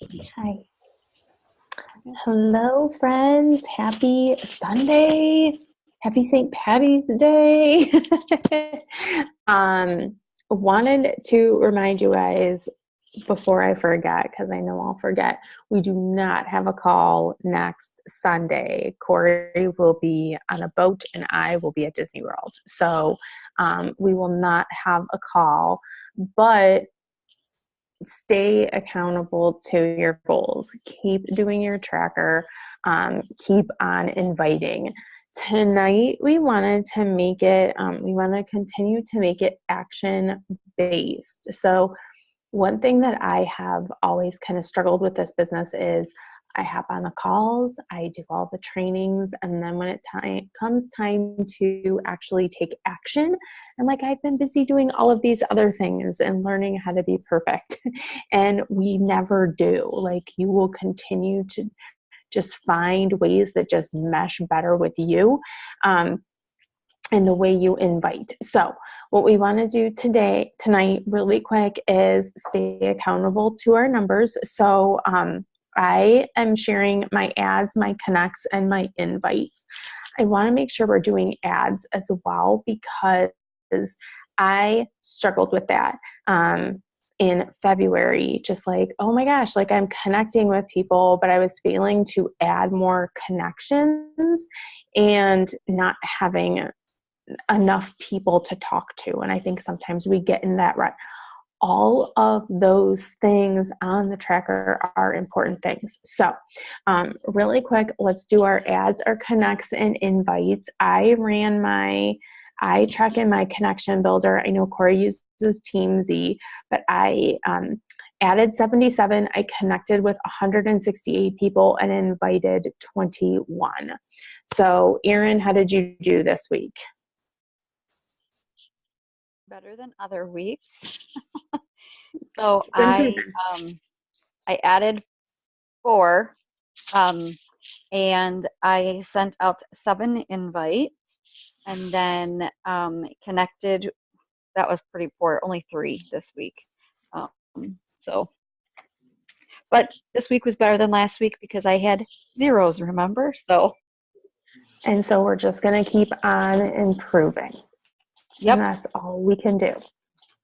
Hi. Hello, friends. Happy Sunday. Happy St. Patty's Day. Wanted to remind you guys before I forget, because I know I'll forget, we do not have a call next Sunday. Corey will be on a boat and I will be at Disney World. So we will not have a call, but stay accountable to your goals. Keep doing your tracker. Keep on inviting. Tonight, we wanted to make it, we want to continue to make it action based. So, one thing that I have always kind of struggled with this business is I hop on the calls, I do all the trainings, and then when it comes time to actually take action, I'm like, I've been busy doing all of these other things and learning how to be perfect. And we never do. Like, you will continue to just find ways that just mesh better with you. And the way you invite. So what we want to do tonight, really quick, is stay accountable to our numbers. So I am sharing my ads, my connects, and my invites. I want to make sure we're doing ads as well because I struggled with that in February. Just like, oh my gosh, like I'm connecting with people, but I was failing to add more connections and not having enough people to talk to. And I think sometimes we get in that rut. All of those things on the tracker are important things. So really quick, let's do our ads, our connects, and invites. I track in my connection builder. I know Corey uses TeamZ, but I added 77. I connected with 168 people and invited 21. So Erin, how did you do this week? Better than other weeks. So I added 4 and I sent out 7 invites and then connected. That was pretty poor, only 3 this week. But this week was better than last week because I had zeros, remember? And so we're just going to keep on improving. Yep. And that's all we can do.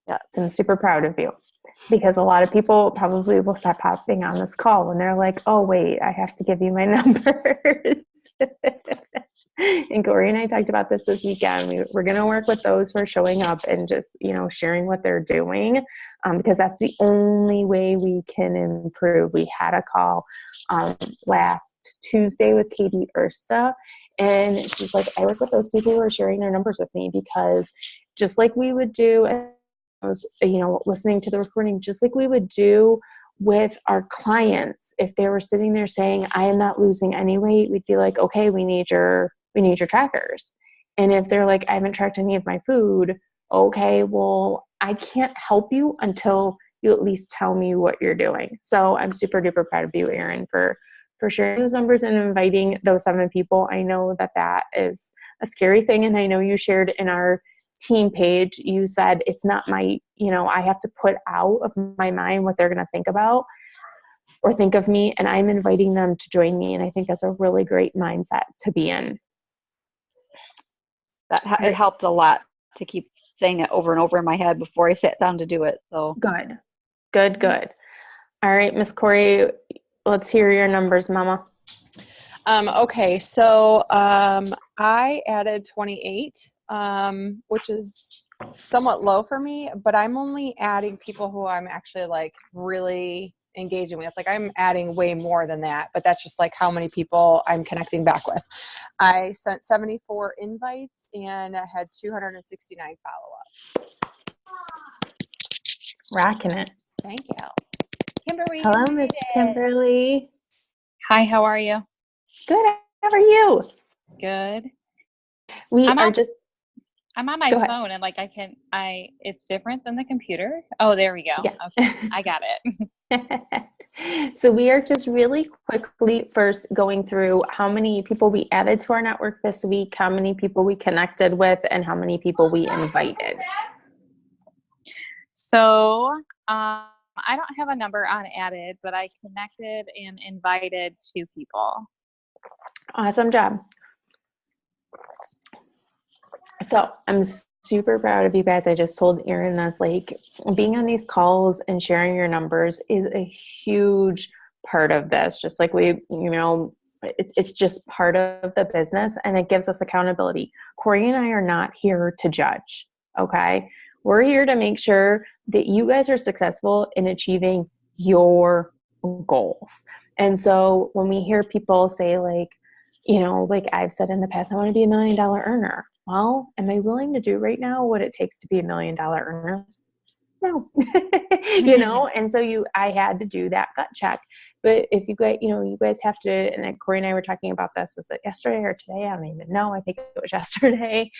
Yeah, so I'm super proud of you because a lot of people probably will stop popping on this call and they're like, oh, wait, I have to give you my numbers. And Corey and I talked about this weekend. We're going to work with those who are showing up and just, sharing what they're doing because that's the only way we can improve. We had a call last Tuesday with Katie Ursa, and she's like, I work with those people who are sharing their numbers with me because just like we would do, I was, listening to the recording, just like we would do with our clients, if they were sitting there saying, I am not losing any weight, we'd be like, okay, we need your trackers. And if they're like, I haven't tracked any of my food, okay, well, I can't help you until you at least tell me what you're doing. So I'm super duper proud of you, Erin, for sharing those numbers and inviting those 7 people. I know that is a scary thing. And I know you shared in our team page, you said it's not my, I have to put out of my mind what they're going to think about or think of me, and I'm inviting them to join me. And I think that's a really great mindset to be in. It helped a lot to keep saying it over and over in my head before I sat down to do it. So Good. All right, Miss Corey, let's hear your numbers, Mama. Okay, so I added 28, which is somewhat low for me, but I'm only adding people who I'm actually like really engaging with. Like I'm adding way more than that, but that's just like how many people I'm connecting back with. I sent 74 invites and I had 269 follow-ups. Rocking it. Thank you. Kimberly. Hello, Miss Kimberly. Hi, how are you? Good. How are you? Good. I'm on my phone and it's different than the computer. Oh, there we go. Yeah. Okay. I got it. So we are just really quickly first going through how many people we added to our network this week, how many people we connected with, and how many people we invited. So I don't have a number on added, but I connected and invited 2 people. Awesome job. So I'm super proud of you guys. I just told Erin that's like being on these calls and sharing your numbers is a huge part of this. Just like it's just part of the business and it gives us accountability. Corey and I are not here to judge. Okay. We're here to make sure that you guys are successful in achieving your goals. And so when we hear people say like I've said in the past, I want to be $1 million earner. Well, am I willing to do right now what it takes to be $1 million earner? No, and so I had to do that gut check. But if you guys have to, and Corey and I were talking about this, was it yesterday or today? I don't even know. I think it was yesterday.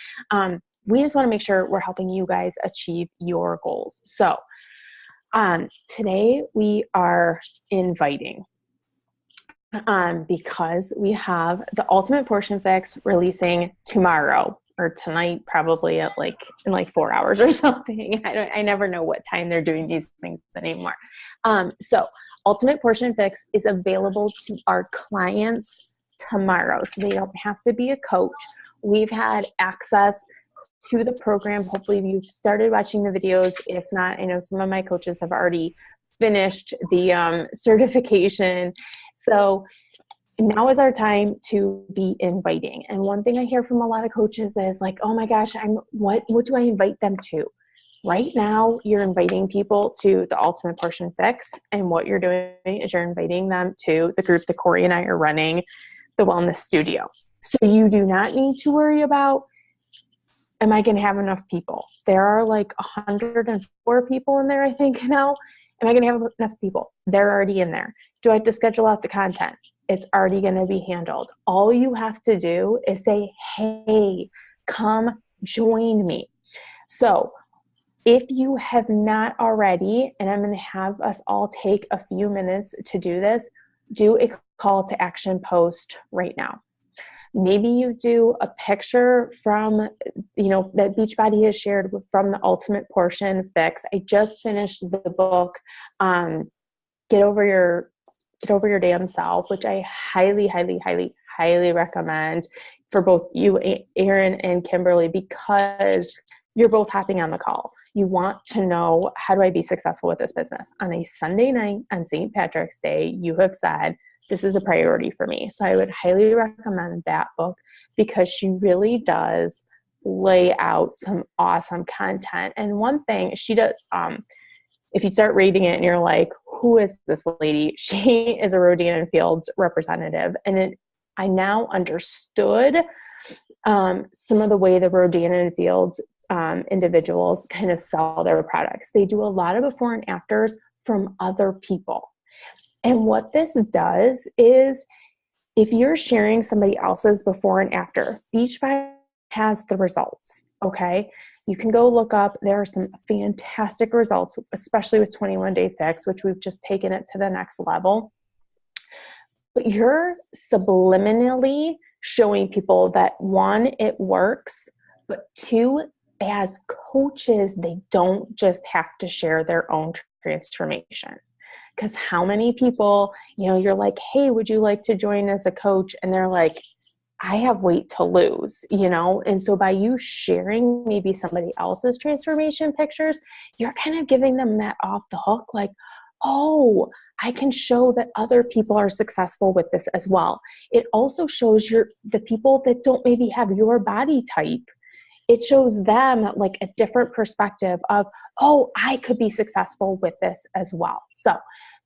We just want to make sure we're helping you guys achieve your goals. So today we are inviting. Because we have the Ultimate Portion Fix releasing tomorrow or tonight, probably in 4 hours or something. I never know what time they're doing these things anymore. So Ultimate Portion Fix is available to our clients tomorrow. So they don't have to be a coach. We've had access to the program. Hopefully you've started watching the videos. If not, I know some of my coaches have already finished the certification. So now is our time to be inviting. And one thing I hear from a lot of coaches is like, oh my gosh, what do I invite them to? Right now, you're inviting people to the Ultimate Portion Fix. And what you're doing is you're inviting them to the group that Corey and I are running, the Wellness Studio. So you do not need to worry about, am I going to have enough people? There are like 104 people in there, I think now. Am I going to have enough people? They're already in there. Do I have to schedule out the content? It's already going to be handled. All you have to do is say, hey, come join me. So if you have not already, and I'm going to have us all take a few minutes to do this, do a call to action post right now. Maybe you do a picture from, that Beachbody has shared from the Ultimate Portion Fix. I just finished the book, Get Over Your Damn Self, which I highly, highly, highly, highly recommend for both you, Erin, and Kimberly, because you're both hopping on the call. You want to know, how do I be successful with this business? On a Sunday night on St. Patrick's Day, you have said, this is a priority for me. So I would highly recommend that book because she really does lay out some awesome content. And one thing she does, if you start reading it and you're like, who is this lady? She is a Rodan & Fields representative. And I now understood some of the way the Rodan & Fields individuals kind of sell their products. They do a lot of before and afters from other people. And what this does is, if you're sharing somebody else's before and after, Beachbody has the results, okay? You can go look up. There are some fantastic results, especially with 21 Day Fix, which we've just taken it to the next level. But you're subliminally showing people that, one, it works, but two, as coaches, they don't just have to share their own transformation. Because how many people, you're like, hey, would you like to join as a coach? And they're like, I have weight to lose, And so by you sharing maybe somebody else's transformation pictures, you're kind of giving them that off the hook, like, oh, I can show that other people are successful with this as well. It also shows the people that don't maybe have your body type. It shows them like a different perspective of, oh, I could be successful with this as well. So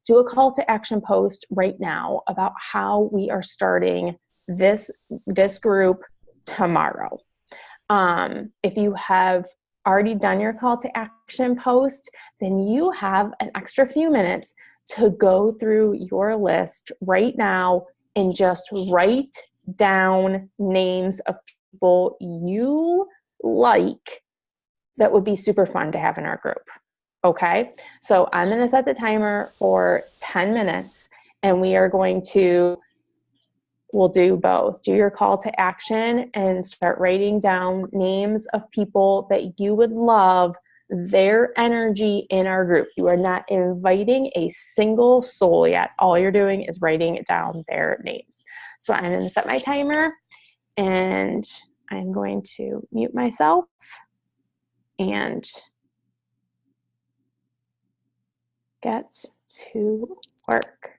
do a call to action post right now about how we are starting this group tomorrow. If you have already done your call to action post, then you have an extra few minutes to go through your list right now and just write down names of people you like that would be super fun to have in our group. Okay, so I'm going to set the timer for 10 minutes and we'll do both. Do your call to action and start writing down names of people that you would love their energy in our group. You are not inviting a single soul yet. All you're doing is writing down their names. So I'm going to set my timer, and I'm going to mute myself and get to work.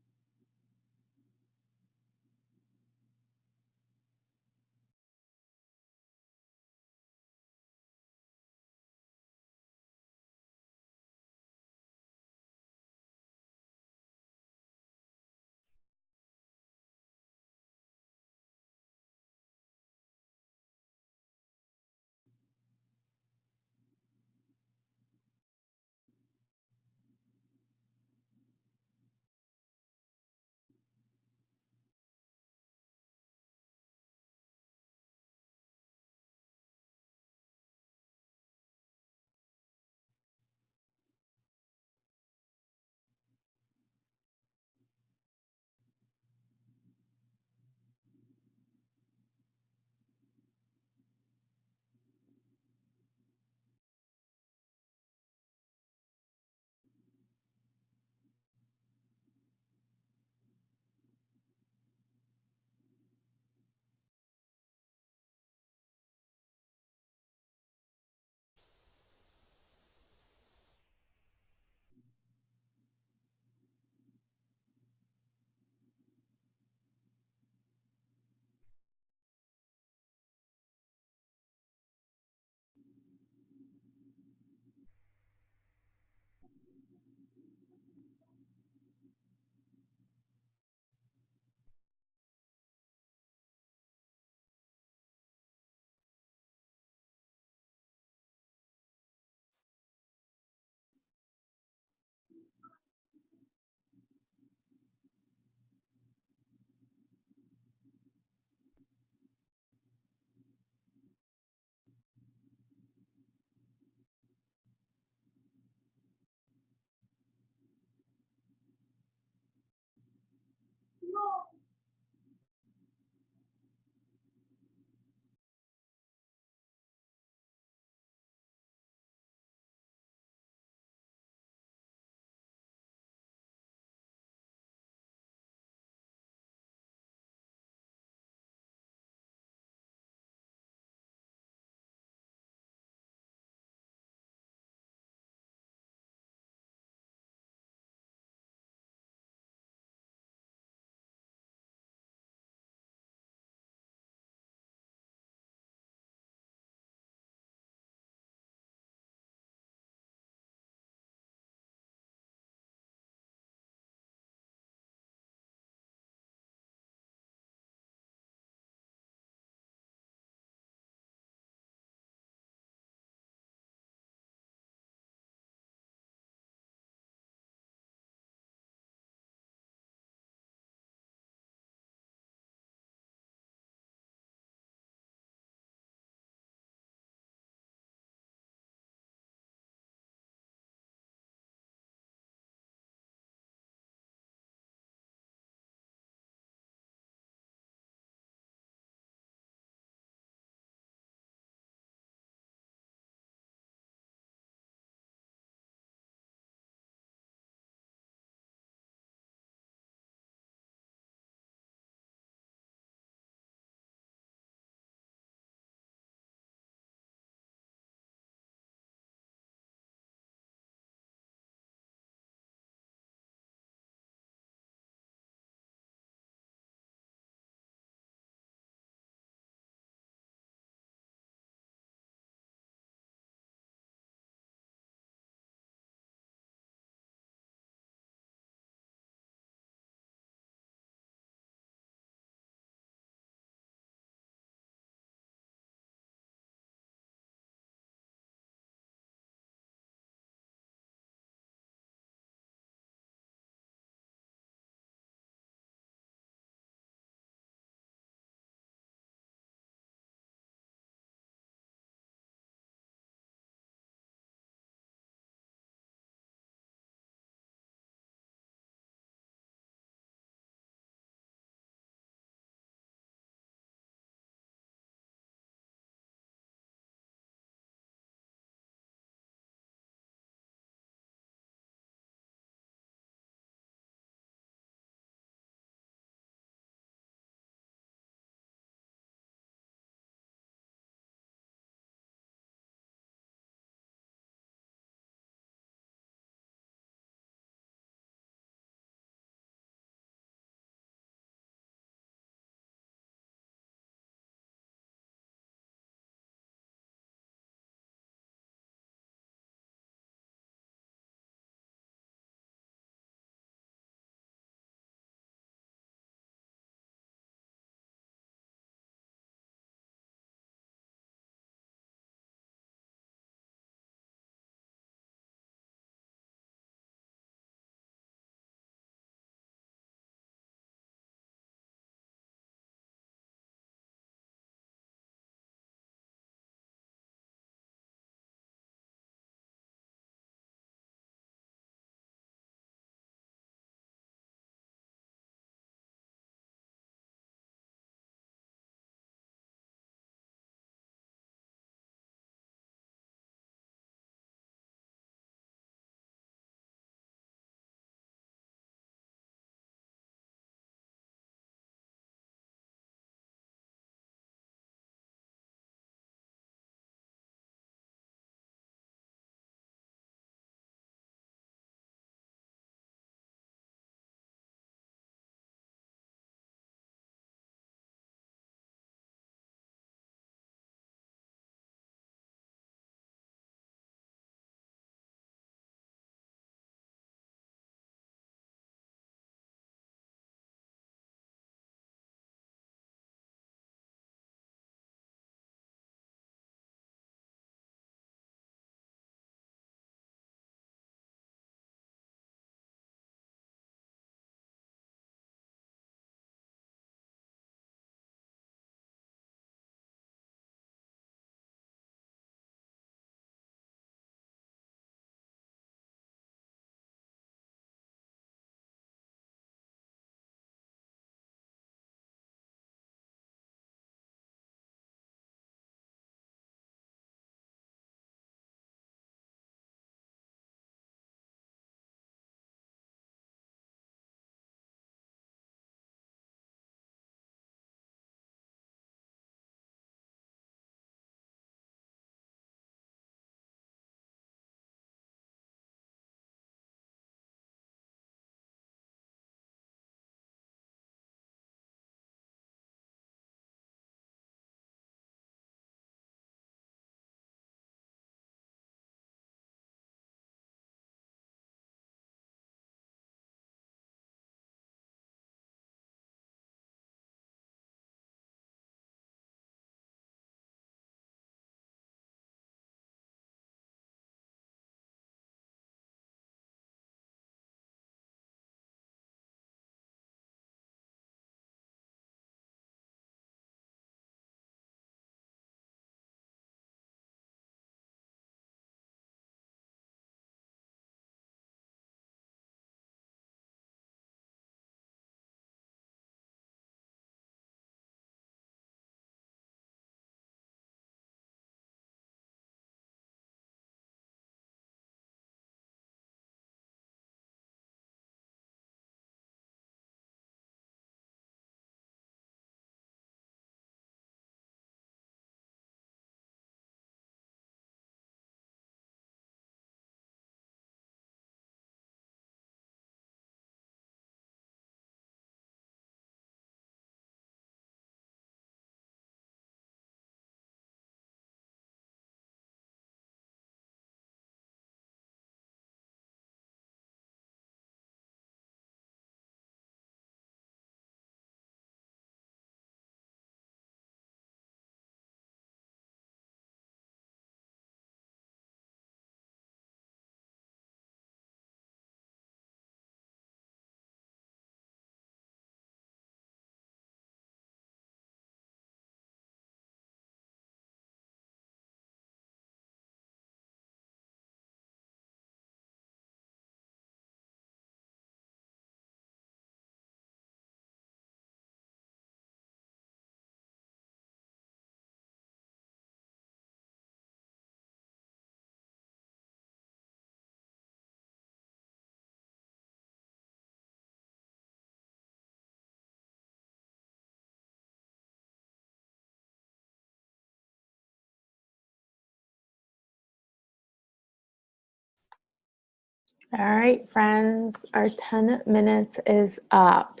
All right, friends, our 10 minutes is up.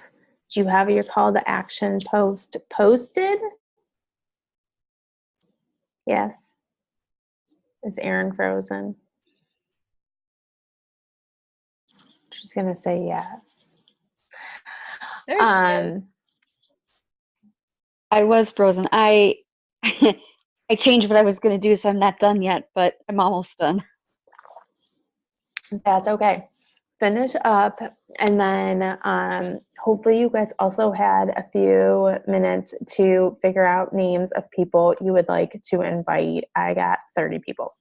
Do you have your call to action post posted? Yes. Is Erin frozen? She's going to say yes. There she is. I was frozen. I I changed what I was going to do, so I'm not done yet, but I'm almost done. That's okay. Finish up, and then hopefully you guys also had a few minutes to figure out names of people you would like to invite. I got 30 people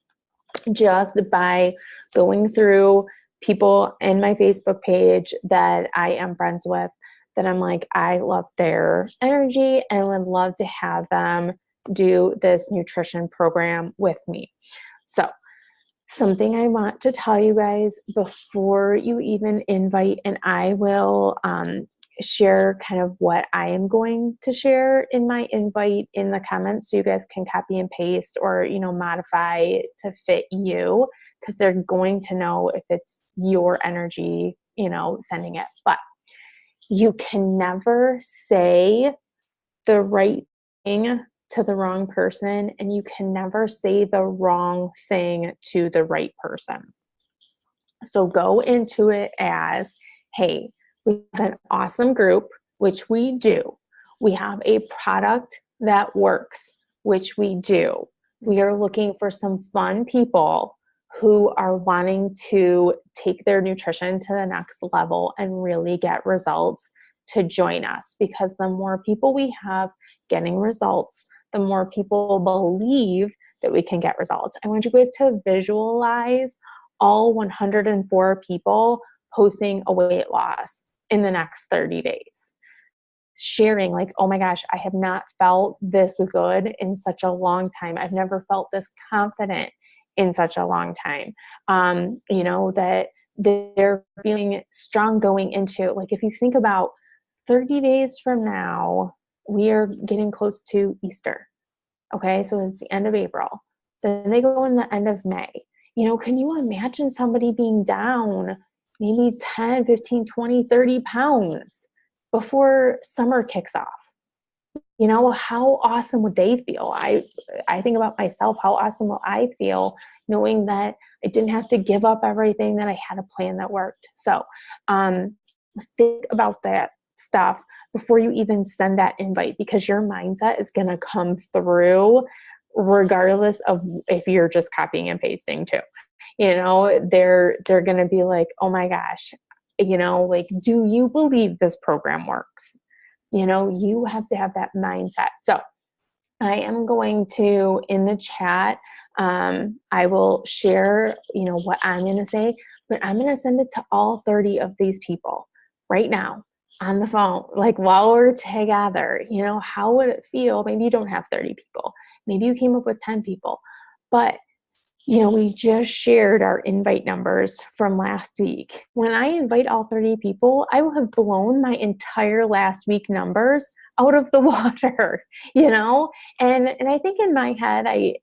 just by going through people in my Facebook page that I am friends with, that I'm like, I love their energy and would love to have them do this nutrition program with me. So something I want to tell you guys before you even invite, and I will share kind of what I am going to share in my invite in the comments, so you guys can copy and paste or, you know, modify to fit you, because they're going to know if it's your energy, you know, sending it. But you can never say the right thing to the wrong person, and you can never say the wrong thing to the right person. So go into it as, hey, we have an awesome group, which we do. We have a product that works, which we do. We are looking for some fun people who are wanting to take their nutrition to the next level and really get results to join us, because the more people we have getting results, the more people believe that we can get results. I want you guys to visualize all 104 people posting a weight loss in the next 30 days. Sharing like, oh my gosh, I have not felt this good in such a long time. I've never felt this confident in such a long time. You know, that they're feeling strong going into, like, if you think about 30 days from now, we are getting close to Easter. Okay, so it's the end of April. Then they go in the end of May. You know, can you imagine somebody being down maybe 10, 15, 20, 30 pounds before summer kicks off? You know, how awesome would they feel? I think about myself, how awesome will I feel knowing that I didn't have to give up everything, that I had a plan that worked. So think about that stuff before you even send that invite, because your mindset is going to come through regardless of if you're just copying and pasting too. You know, they're going to be like, oh my gosh, you know, like, do you believe this program works? You know, you have to have that mindset. So I am going to, in the chat, I will share, you know, what I'm going to say, but I'm going to send it to all 30 of these people right now on the phone, like while we're together. You know, how would it feel? Maybe you don't have 30 people. Maybe you came up with 10 people, but you know, we just shared our invite numbers from last week. When I invite all 30 people, I will have blown my entire last week numbers out of the water, you know? And I think in my head, I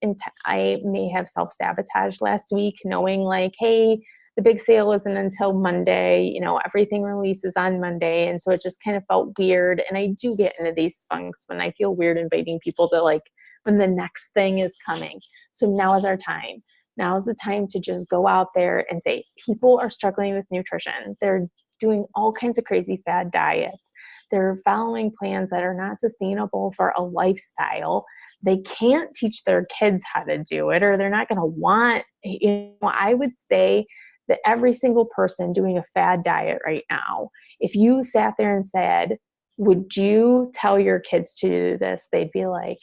may have self-sabotaged last week, knowing like, hey, the big sale isn't until Monday, you know, everything releases on Monday. And so it just kind of felt weird. And I do get into these funks when I feel weird inviting people to, like, when the next thing is coming. So now is our time. Now is the time to just go out there and say, people are struggling with nutrition. They're doing all kinds of crazy fad diets. They're following plans that are not sustainable for a lifestyle. They can't teach their kids how to do it, or they're not going to want, you know, I would say that every single person doing a fad diet right now, if you sat there and said, would you tell your kids to do this? They'd be like,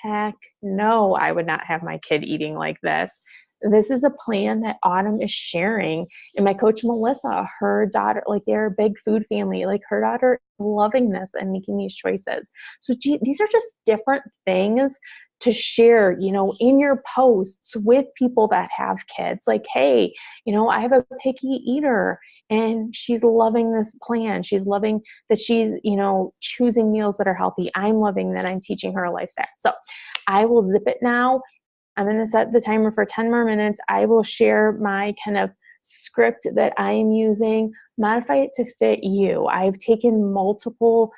heck no, I would not have my kid eating like this. This is a plan that Autumn is sharing. And my coach, Melissa, her daughter, like, they're a big food family. Like, her daughter loving this and making these choices. So these are just different things to share, you know, in your posts with people that have kids. Like, hey, you know, I have a picky eater and she's loving this plan. She's loving that she's, you know, choosing meals that are healthy. I'm loving that I'm teaching her a lifestyle. So I will zip it now. I'm going to set the timer for 10 more minutes. I will share my kind of script that I am using, modify it to fit you. I've taken multiple,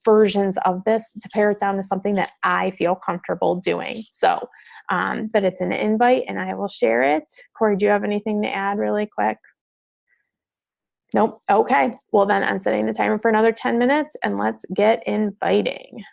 versions of this to pare it down to something that I feel comfortable doing. So, but it's an invite and I will share it. Corey, do you have anything to add really quick? Nope. Okay. Well, then I'm setting the timer for another 10 minutes and let's get inviting.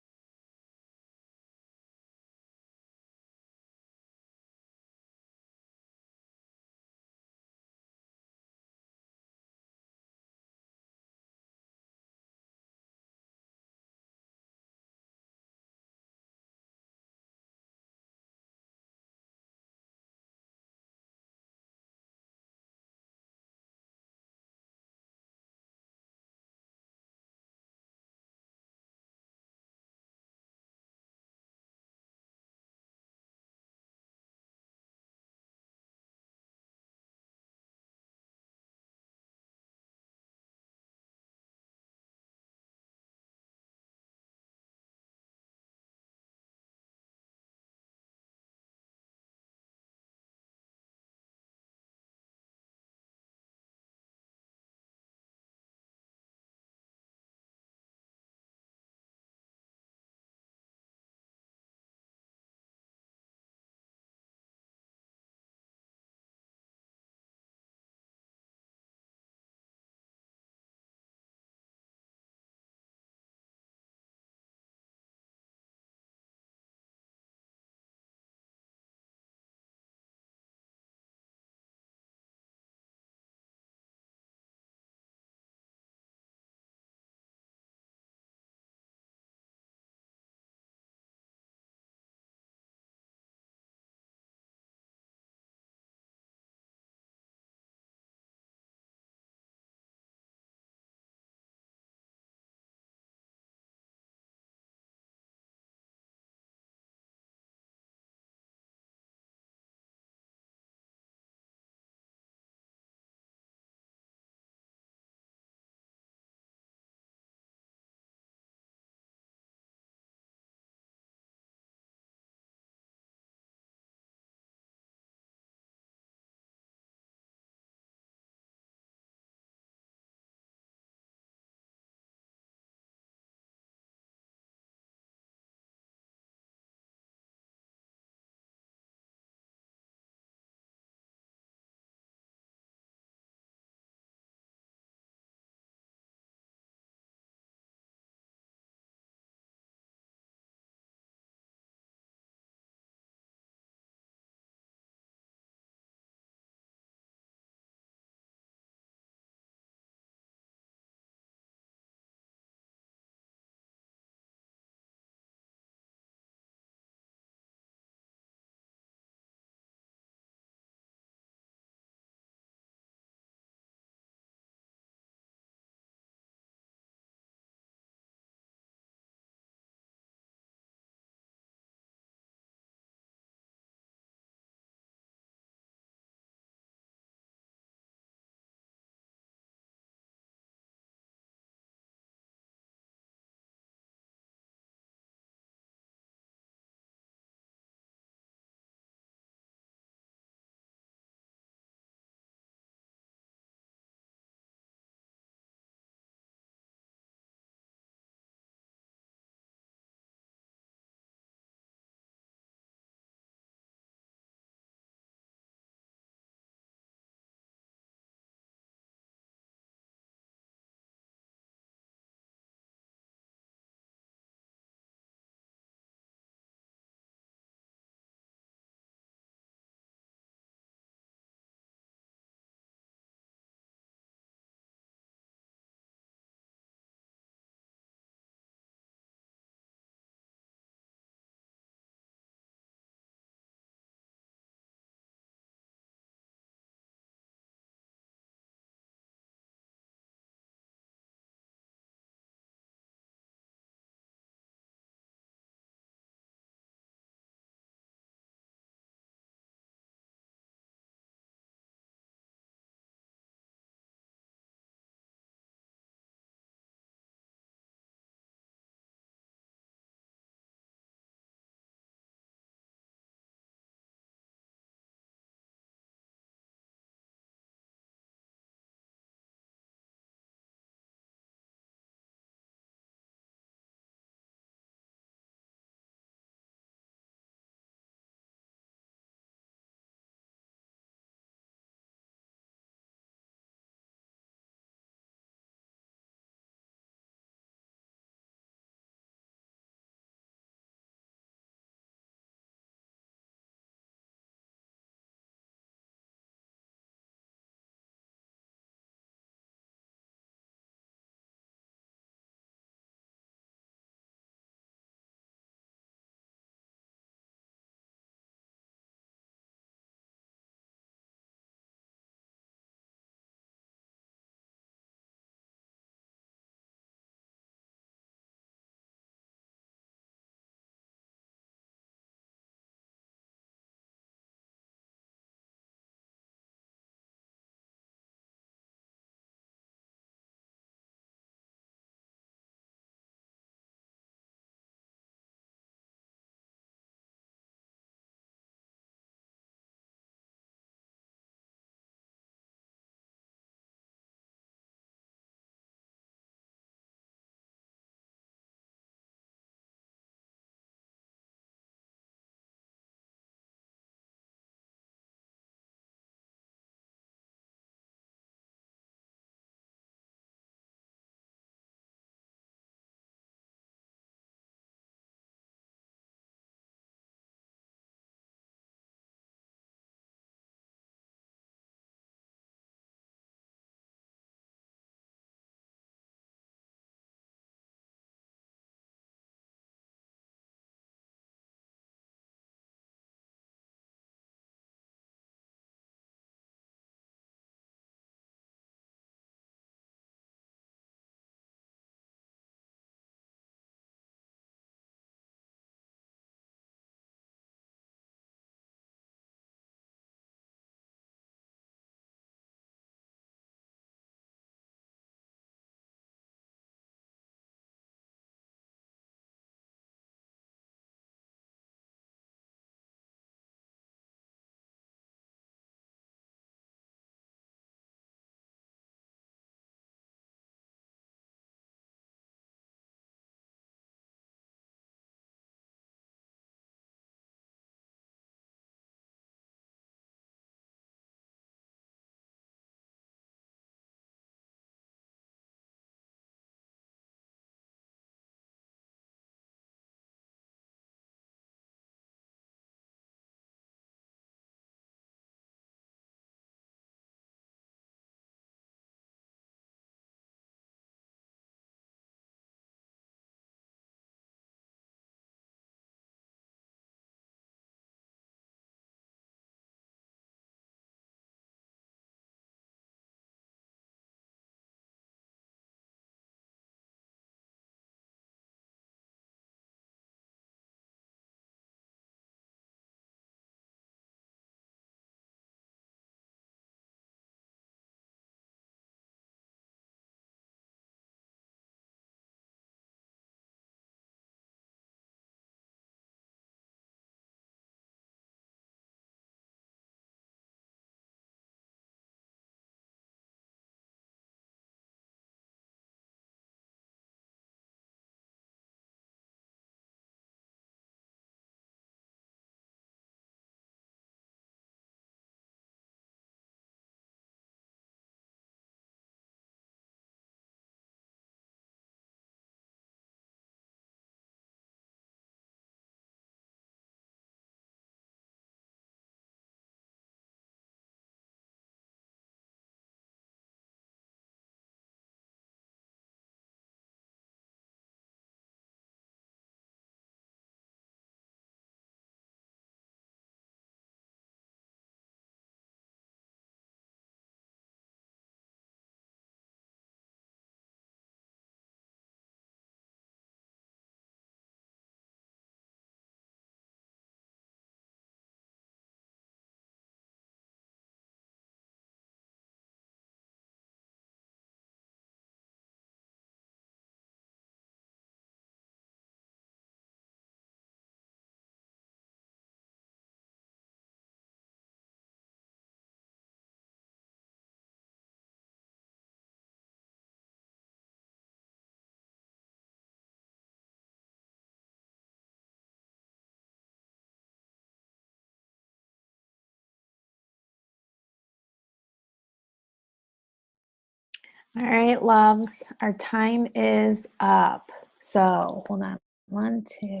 All right, loves, our time is up. So hold on. 1, 2.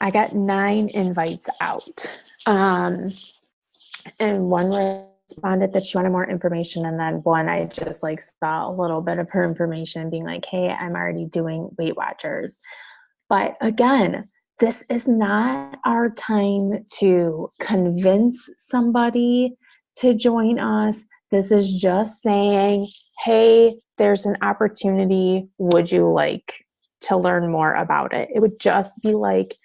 I got 9 invites out. And one responded that she wanted more information. And then one, I just like saw a little bit of her information being like, hey, I'm already doing Weight Watchers. But again, this is not our time to convince somebody to join us. This is just saying, hey, there's an opportunity. Would you like to learn more about it? It would just be like,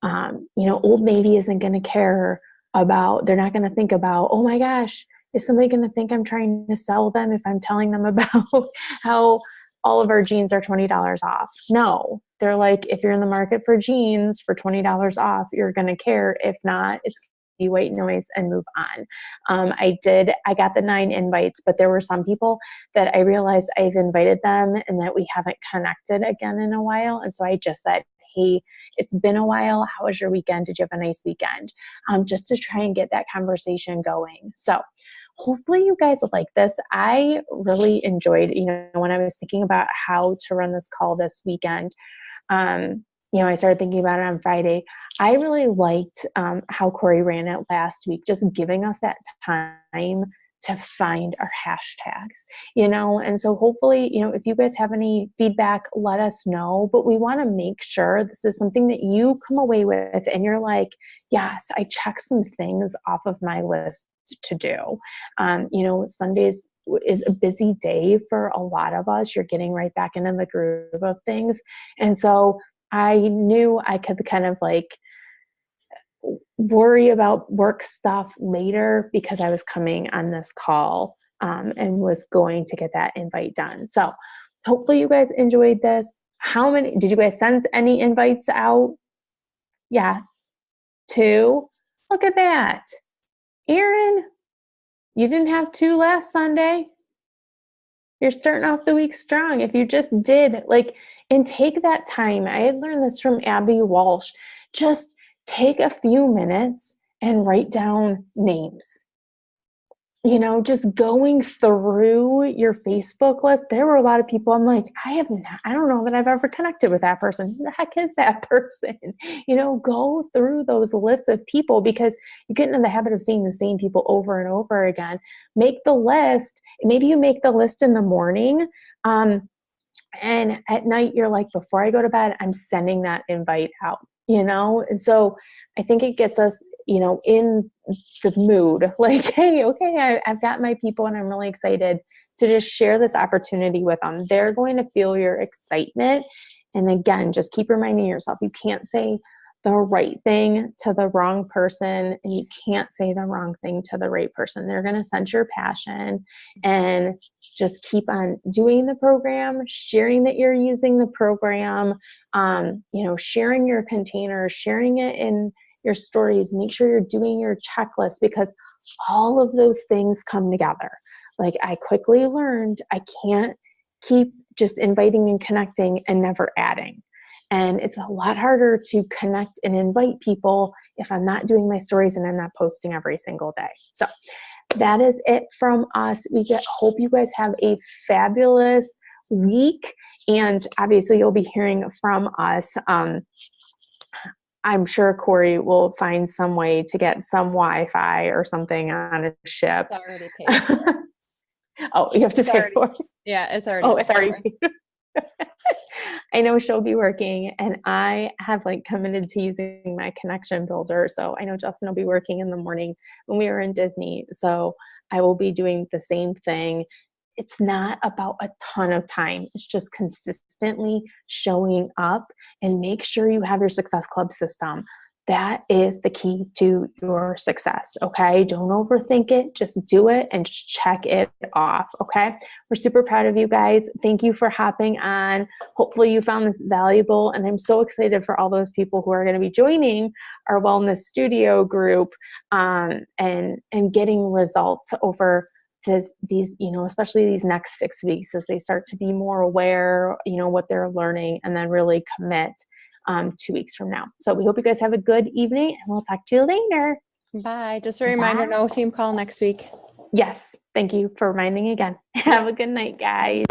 Old Navy isn't going to care about, they're not going to think about, oh my gosh, is somebody going to think I'm trying to sell them if I'm telling them about how all of our jeans are $20 off? No, they're like, if you're in the market for jeans for $20 off, you're going to care. If not, it's be white noise and move on. I got the 9 invites, but there were some people that I realized I've invited them and that we haven't connected again in a while. And so I just said, hey, it's been a while. How was your weekend? Did you have a nice weekend? Just to try and get that conversation going. So hopefully you guys would like this. I really enjoyed, when I was thinking about how to run this call this weekend, I started thinking about it on Friday. I really liked how Corey ran it last week, just giving us that time to find our hashtags, and so hopefully, if you guys have any feedback, let us know, but we want to make sure this is something that you come away with and you're like, yes, I checked some things off of my list to do. Sundays is a busy day for a lot of us. You're getting right back into the groove of things. And so I knew I could kind of like worry about work stuff later because I was coming on this call and was going to get that invite done. So hopefully you guys enjoyed this. How many, did you guys send any invites out? Yes. 2. Look at that. Erin, you didn't have 2 last Sunday. You're starting off the week strong. If you just did and take that time. I had learned this from Abby Walsh. Just take a few minutes and write down names. Just going through your Facebook list, there were a lot of people I'm like, I don't know that I've ever connected with that person. Who the heck is that person? Go through those lists of people because you get into the habit of seeing the same people over and over again. Make the list. Maybe you make the list in the morning. And at night, you're like, before I go to bed, I'm sending that invite out, And so I think it gets us, in the mood, like, hey, okay, I've got my people and I'm really excited to just share this opportunity with them. They're going to feel your excitement. And again, just keep reminding yourself, you can't say the right thing to the wrong person and you can't say the wrong thing to the right person. They're going to sense your passion and just keep on doing the program, sharing that you're using the program, sharing your container, sharing it in your stories. Make sure you're doing your checklist because all of those things come together. Like I quickly learned, I can't keep just inviting and connecting and never adding. And it's a lot harder to connect and invite people if I'm not doing my stories and I'm not posting every single day. So that is it from us. Hope you guys have a fabulous week. And obviously you'll be hearing from us. I'm sure Corey will find some way to get some Wi-Fi or something on a ship. It's already paid for. Oh, you have to pay for it? Yeah, it's already. Oh, it's already paid. I know she'll be working and I have committed to using my connection builder. So I know Justin will be working in the morning when we were in Disney. So I will be doing the same thing. It's not about a ton of time. It's just consistently showing up and make sure you have your Success Club system. That is the key to your success, okay? Don't overthink it. Just do it and just check it off, okay? We're super proud of you guys. Thank you for hopping on. Hopefully you found this valuable, and I'm so excited for all those people who are going to be joining our Wellness Studio group and getting results over these, especially these next 6 weeks as they start to be more aware, what they're learning, and then really commit 2 weeks from now. So we hope you guys have a good evening and we'll talk to you later. Bye. Just a reminder, Bye. no team call next week. Yes. Thank you for reminding again. Have a good night, guys.